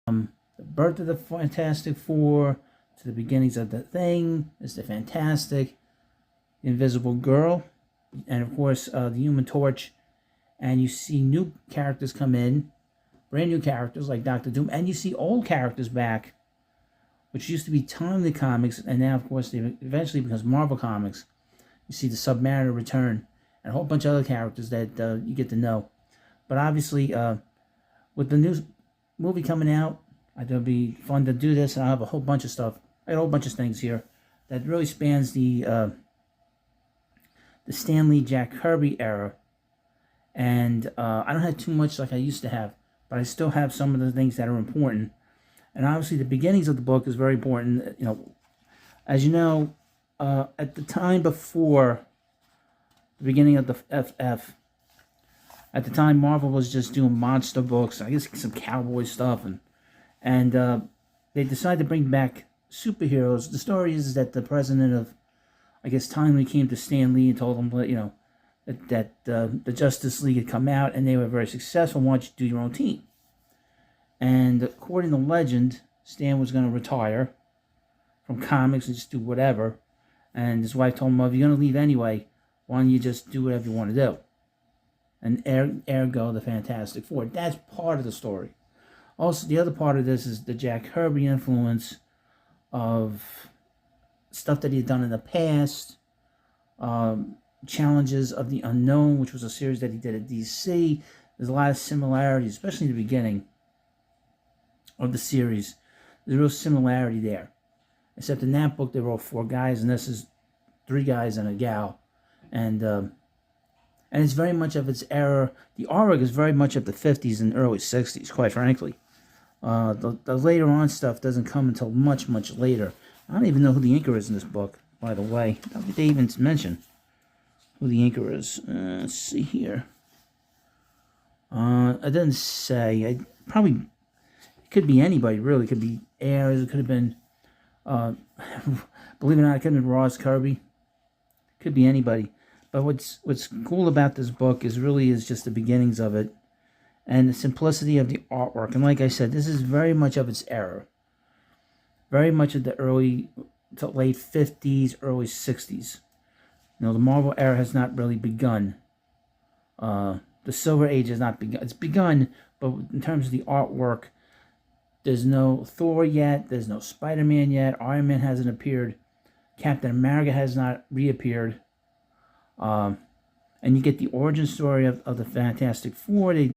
the birth of the Fantastic Four to the beginnings of the Thing, is the Fantastic, the Invisible Girl, and of course the Human Torch. And you see new characters come in, brand new characters like Doctor Doom, and you see old characters back, which used to be Timely Comics, and now of course they eventually becomes Marvel Comics. You see the Submariner return, and a whole bunch of other characters that you get to know. But obviously, with the new movie coming out, it'll be fun to do this, and I'll have a whole bunch of stuff. I got a whole bunch of things here that really spans the Stan Lee, Jack Kirby era. And I don't have too much like I used to have, but I still have some of the things that are important. And obviously, the beginnings of the book is very important. You know, as you know, at the time before the beginning of the FF, at the time Marvel was just doing monster books, I guess some cowboy stuff, and they decided to bring back superheroes. The story is that the president of, I guess, Timely came to Stan Lee and told him, you know, that the Justice League had come out and they were very successful. Why don't you do your own team? And according to legend, Stan was going to retire from comics and just do whatever. And his wife told him, well, if you're going to leave anyway, why don't you just do whatever you want to do? And ergo, the Fantastic Four. That's part of the story. Also, the other part of this is the Jack Kirby influence of stuff that he had done in the past. Challenges of the Unknown, which was a series that he did at DC. There's a lot of similarities, especially in the beginning of the series. There's a real similarity there. Except in that book, they were all 4 guys, and this is 3 guys and a gal. And it's very much of its era. The artwork is very much of the 50s and early 60s, quite frankly. The later on stuff doesn't come until much, much later. I don't even know who the inker is in this book, by the way. I don't think they even mention who the inker is. Let's see here. It doesn't say. It could be anybody, really. It could be Ayers. It could have been, believe it or not, it could have been Ross Kirby. It could be anybody. But what's cool about this book is just the beginnings of it and the simplicity of the artwork. And like I said, this is very much of its era. Very much of the early to late 50s, early 60s. You know, the Marvel era has not really begun. The Silver Age has not begun. It's begun, but in terms of the artwork, there's no Thor yet. There's no Spider-Man yet. Iron Man hasn't appeared. Captain America has not reappeared. And you get the origin story of the Fantastic Four. They